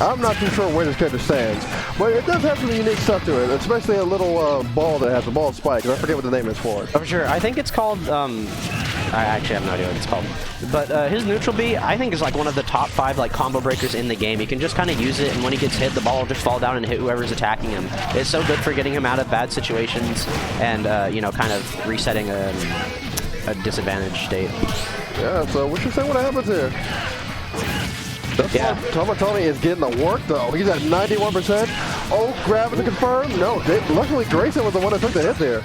I'm not too sure where this character stands, but it does have some unique stuff to it, especially a little ball that has a ball spike. I forget what the name is for it. Oh, sure. I think it's called, I actually have no idea what it's called. But his neutral B, I think, is like one of the top 5 like combo breakers in the game. You can just kind of use it, and when he gets hit, the ball will just fall down and hit whoever's attacking him. It's so good for getting him out of bad situations and, you know, kind of resetting a disadvantaged state. Yeah, so what you say what happens here? Yeah. Tumuttony is getting the work, though. He's at 91%. Oh, grabbing to confirm. No, luckily Grayson was the one that took the hit there.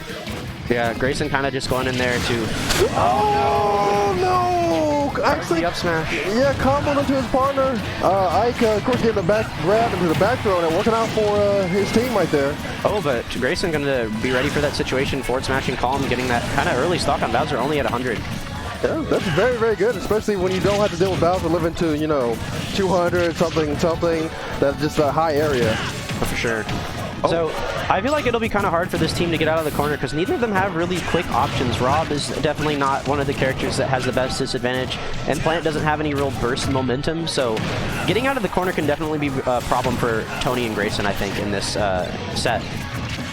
Yeah, Grayson kind of just going in there to... Oh, no! Actually, up smash. Yeah, comboed into his partner. Ike, of course, getting the back grab into the back throw and working out for his team right there. Oh, but Grayson going to be ready for that situation. Forward smashing Calm, getting that kind of early stock on Bowser, only at 100. Yeah, that's very, very good, especially when you don't have to deal with Bowser living to, you know, 200, something. That's just a high area. For sure. Oh. So, I feel like it'll be kind of hard for this team to get out of the corner because neither of them have really quick options. Rob is definitely not one of the characters that has the best disadvantage, and Plant doesn't have any real burst momentum, so getting out of the corner can definitely be a problem for Tony and Grayson, I think, in this set.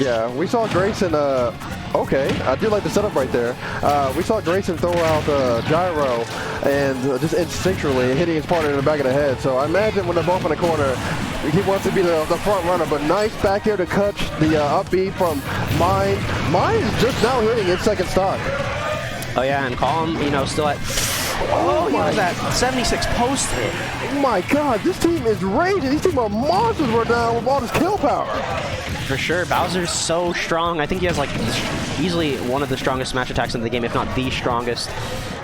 Yeah, we saw Grayson, okay, I do like the setup right there. We saw Grayson throw out gyro and just instinctually hitting his partner in the back of the head. So I imagine when they're both in the corner, he wants to be the front runner, but nice back here to catch the up B from Mine. Mine is just now hitting its second stock. Oh yeah, and Calm, you know, still at... Oh, he was at 76 post hit. Oh my god, this team is raging. These team are monsters right now with all this kill power. For sure, Bowser's so strong. I think he has like easily one of the strongest smash attacks in the game, if not the strongest.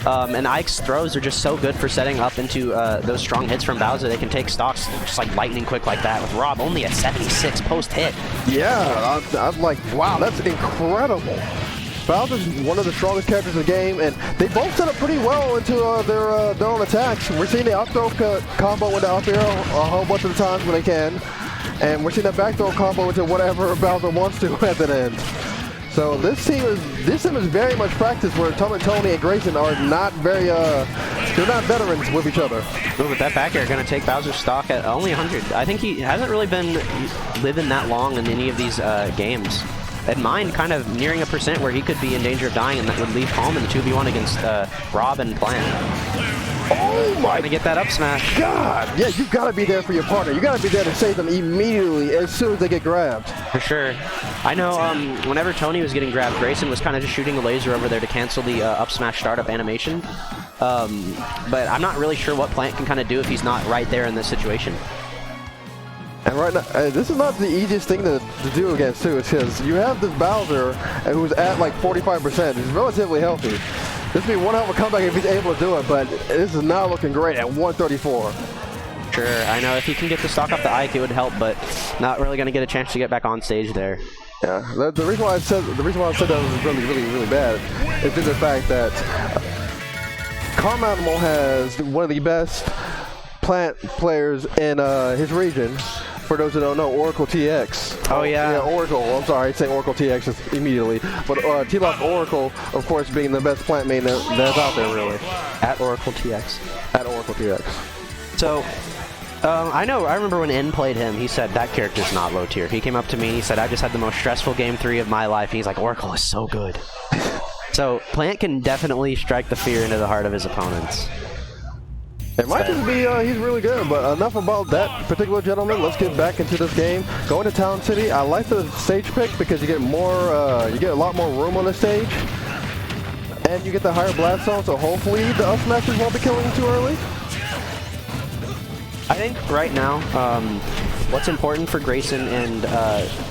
And Ike's throws are just so good for setting up into those strong hits from Bowser. They can take stocks just like lightning quick like that, with Rob only at 76 post hit. Yeah, I'm like, wow, that's incredible. Bowser's one of the strongest characters in the game, and they both set up pretty well into their own attacks. We're seeing the up throw combo with the up air a whole bunch of the times when they can, and we're seeing that back throw combo into whatever Bowser wants to at that end. So this team is very much practiced, where Tumuttony and Grayson are not very they're not veterans with each other. Ooh, but that back air going to take Bowser's stock at only 100. I think he hasn't really been living that long in any of these games. And Mine kind of nearing 1% where he could be in danger of dying, and that would leave Calm in the 2v1 against Rob and Plant. Oh my! To get that up smash. God! Yeah, you gotta be there for your partner. You gotta be there to save them immediately as soon as they get grabbed. For sure. I know whenever Tony was getting grabbed, Grayson was kind of just shooting a laser over there to cancel the up smash startup animation. But I'm not really sure what Plant can kind of do if he's not right there in this situation. And right now, this is not the easiest thing to do against, too. It's because you have this Bowser who's at like 45%. He's relatively healthy. This would be one hell of a comeback if he's able to do it, but this is not looking great at 134. Sure, I know if he can get the stock off the Ike, it would help, but not really going to get a chance to get back on stage there. Yeah, the reason why I said that was really bad is due to the fact that CalmAnimal has one of the best Plant players in his region. For those who don't know, Oracle TX. Oh, yeah. Yeah, Oracle. I'm sorry, I say Oracle TX immediately. But T-Lock Oracle, of course, being the best Plant main that's out there, really. At Oracle TX. At Oracle TX. So, I remember when N played him, he said, that character's not low tier. He came up to me and he said, I just had the most stressful game 3 of my life. And he's like, Oracle is so good. So, Plant can definitely strike the fear into the heart of his opponents. It might just be he's really good, but enough about that particular gentleman. Let's get back into this game. Going to Town City, I like the stage pick because you get more, you get a lot more room on the stage, and you get the higher blast zone. So hopefully the up smashers won't be killing you too early. I think right now, what's important for Grayson and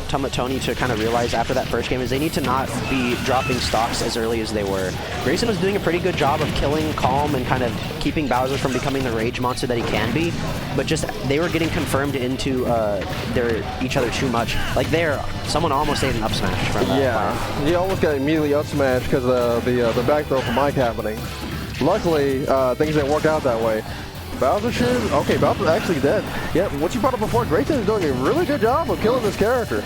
Tumuttony to kind of realize after that first game is they need to not be dropping stocks as early as they were. Grayson was doing a pretty good job of killing Calm and kind of keeping Bowser from becoming the rage monster that he can be, but just they were getting confirmed into each other too much. Like someone almost ate an up smash from that. Yeah, he almost got immediately up smashed because of the back throw from Mike happening. Luckily, things didn't work out that way. Bowser should. Okay, Bowser's actually dead. Yeah, what you brought up before, Grayson is doing a really good job of killing this character.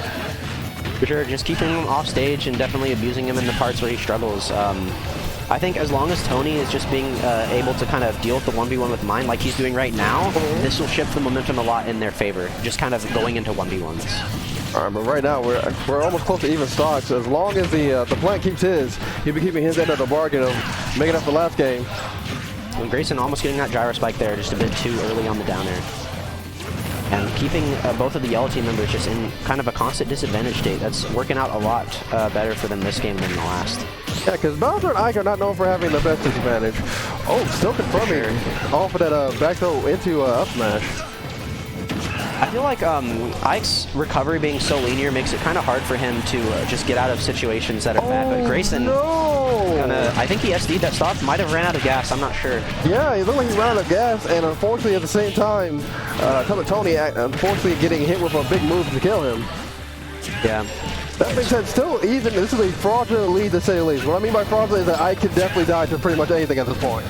For sure, just keeping him off stage and definitely abusing him in the parts where he struggles. I think as long as Tony is just being able to kind of deal with the 1v1 with mine like he's doing right now, this will shift the momentum a lot in their favor, just kind of going into 1v1s. All right, but right now we're almost close to even stocks. As long as the plant keeps his, he'll be keeping his end of the bargain of making up the last game. And Grayson almost getting that gyro spike there, just a bit too early on the down air. And keeping both of the yellow team members just in kind of a constant disadvantage state. That's working out a lot better for them this game than the last. Yeah, because Bowser and Ike are not known for having the best disadvantage. Oh, still confirming off of that back throw into up smash. I feel like Ike's recovery being so linear makes it kind of hard for him to just get out of situations that are bad. But Grayson, I think he SD'd that stock, might have ran out of gas, I'm not sure. Yeah, it looked like he ran out of gas, and unfortunately at the same time, Tumuttony unfortunately getting hit with a big move to kill him. Yeah. That makes sense. Still, even this is a fraudulent lead to say the least. What I mean by fraudulent is that Ike can definitely die to pretty much anything at this point.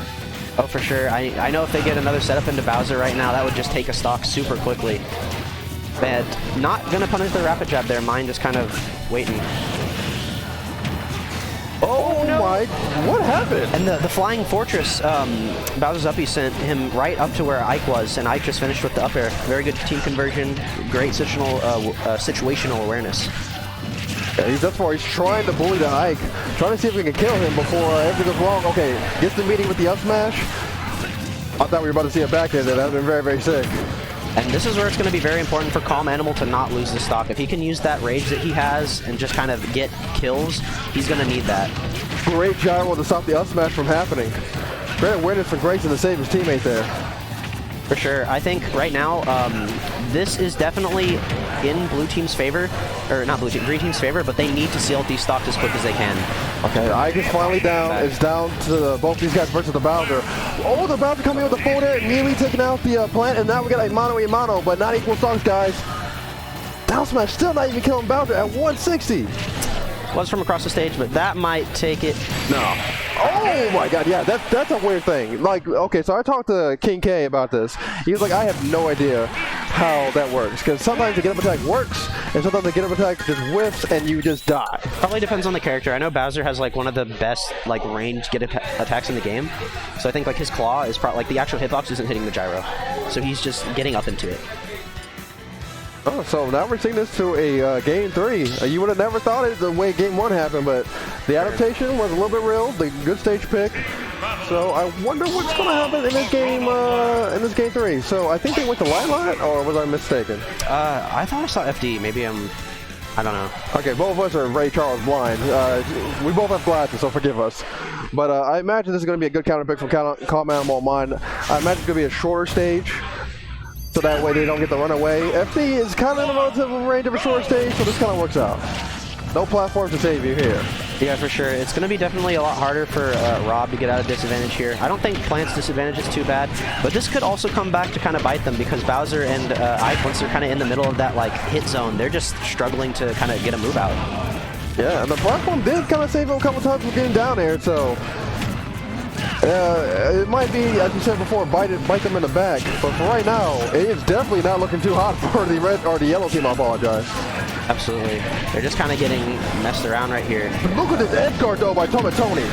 Oh, for sure. I know if they get another setup into Bowser right now, that would just take a stock super quickly. And not going to punish the rapid jab there. Mine just kind of waiting. Oh no. My, what happened? And the flying fortress, Bowser's uppy sent him right up to where Ike was, and Ike just finished with the up air. Very good team conversion, great situational awareness. Yeah, that's why he's trying to bully the Ike, trying to see if we can kill him before everything goes wrong. Okay, gets the meeting with the up smash. I thought we were about to see a back end there. That would have been very, very sick. And this is where it's going to be very important for CalmAnimal to not lose the stock. If he can use that rage that he has and just kind of get kills, he's going to need that. Great gyro to stop the up smash from happening. Great awareness from Grayson to save his teammate there. For sure. I think right now, this is definitely in blue team's favor, or not blue team, green team's favor, but they need to seal these stocks as quick as they can. Okay, Ike is finally down. It's down to both these guys versus the Bowser. Oh, the Bowser coming in with the forward air, immediately taking out the plant, and now we got a mano, but not equal stocks, guys. Down smash still not even killing Bowser at 160. Was from across the stage, but that might take it. No. Oh my god, yeah, that's a weird thing. Like, okay, so I talked to King K about this. He was like, I have no idea how that works, because sometimes the get up attack works, and sometimes the get up attack just whiffs and you just die. Probably depends on the character. I know Bowser has like one of the best like ranged get attacks in the game, so I think like his claw is probably like the actual hitbox isn't hitting the gyro, so he's just getting up into it. Oh, so now we're seeing this to a game 3. You would have never thought it the way game 1 happened, but the adaptation was a little bit real. The good stage pick. So I wonder what's going to happen in this game 3. So I think they went to Light, or was I mistaken? I thought I saw FD. Maybe I don't know. Okay, both of us are Ray Charles blind. We both have glasses, so forgive us. But I imagine this is going to be a good counter pick from CalmAnimal Mine. I imagine it's going to be a shorter stage, so that way they don't get the runaway. FD is kind of in the relative range of a short stage, so this kind of works out. No platform to save you here. Yeah, for sure. It's going to be definitely a lot harder for Rob to get out of disadvantage here. I don't think Plant's disadvantage is too bad, but this could also come back to kind of bite them, because Bowser and Ike, once they're kind of in the middle of that like hit zone, they're just struggling to kind of get a move out. Yeah, and the platform did kind of save him a couple times from getting down there, so it might be, as you said before, bite them in the back. But for right now, it is definitely not looking too hot for the red or the yellow team. I apologize. Absolutely. They're just kind of getting messed around right here. Look at this edge guard though by Tumuttony.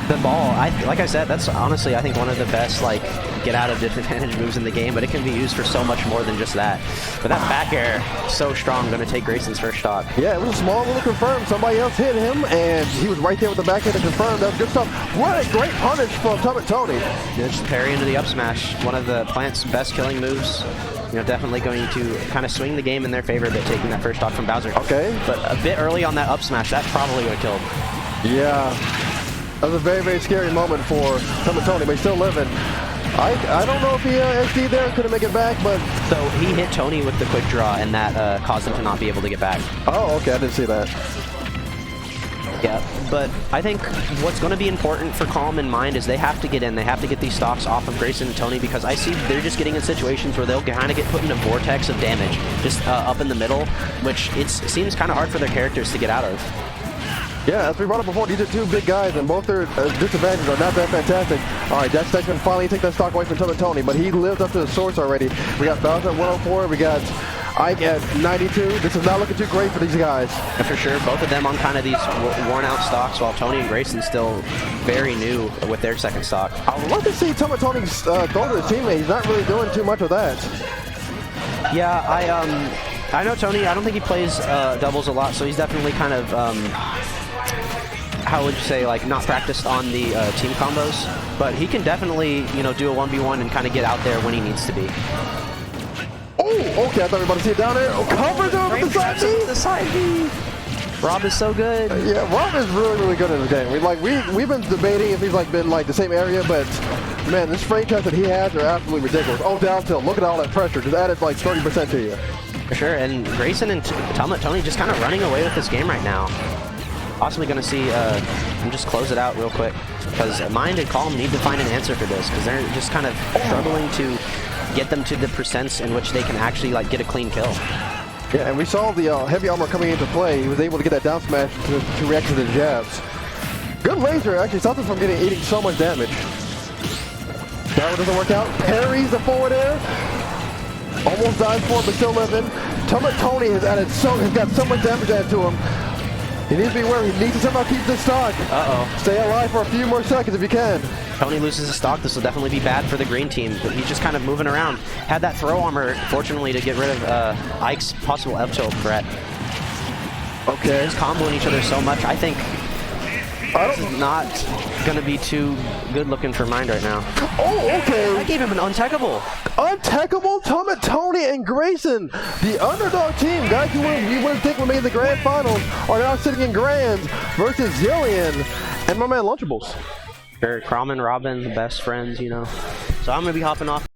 The ball, like I said, that's honestly I think one of the best like get out of disadvantage moves in the game, but it can be used for so much more than just that. But that back air, so strong, going to take Grayson's first stock. Yeah, it was a small little confirm. Somebody else hit him, and he was right there with the back end to confirm. That was good stuff. What a great punish from Tumuttony. Just parry into the up smash, one of the Plant's best killing moves. You know, definitely going to kind of swing the game in their favor a bit, taking that first stock from Bowser. Okay. But a bit early on that up smash, that probably would have killed. Yeah. That was a very, very scary moment for Tumuttony, but he's still living. I don't know if he SD there couldn't make it back, but... So he hit Tony with the quick draw, and that caused him to not be able to get back. Oh, okay, I didn't see that. Yeah, but I think what's going to be important for Calm in mind is they have to get in. They have to get these stocks off of Grayson and Tony, because I see they're just getting in situations where they'll kind of get put in a vortex of damage, just up in the middle, which it seems kind of hard for their characters to get out of. Yeah, as we brought up before, these are two big guys, and both their disadvantages are not that fantastic. All right, Jack Stechman finally take that stock away from Tumuttony, but he lived up to the source already. We got Bowser at 104, we got Ike at 92. This is not looking too great for these guys. And for sure, both of them on kind of these worn out stocks, while Tony and Grayson still very new with their second stock. I would love to see Tumuttony throw to his teammate. He's not really doing too much of that. Yeah, I know Tony. I don't think he plays doubles a lot, so he's definitely kind of how would you say, like, not practiced on the team combos. But he can definitely, you know, do a 1v1 and kind of get out there when he needs to be. Oh, okay. I thought we were about to see it down there. Oh, covers over the side B. The side B. Rob is so good. Yeah, Rob is really, really good in this game. We've been debating if he's been the same area, but man, this frame cuts that he has are absolutely ridiculous. Oh, down tilt. Look at all that pressure. Just added like 30% to you. For sure, and Grayson and Tony just kind of running away with this game right now. Possibly going to see, I'm just close it out real quick, because Mind and Calm need to find an answer for this, because they're just kind of struggling to get them to the percents in which they can actually get a clean kill. Yeah, and we saw the heavy armor coming into play. He was able to get that down smash to react to the jabs. Good laser, actually stopped him from eating so much damage. That one doesn't work out. Parries the forward air. Almost dies for it, but still living. Tumuttony has got so much damage added to him. He needs to be wary. He needs to somehow keep this stock. Uh-oh. Stay alive for a few more seconds if you can. Tony loses his stock. This will definitely be bad for the green team, but he's just kind of moving around. Had that throw armor, fortunately, to get rid of Ike's possible up tilt threat. Okay. They're just comboing each other so much. I think this is not going to be too good looking for Mind right now. Oh, okay. I gave him an untechable. Untechable Tumuttony and Grayson. The underdog team, guys who you wouldn't think would make the grand finals, are now sitting in grands versus Zillion and my man Lunchables. Sure, Crom and Robin, the best friends, you know. So I'm going to be hopping off.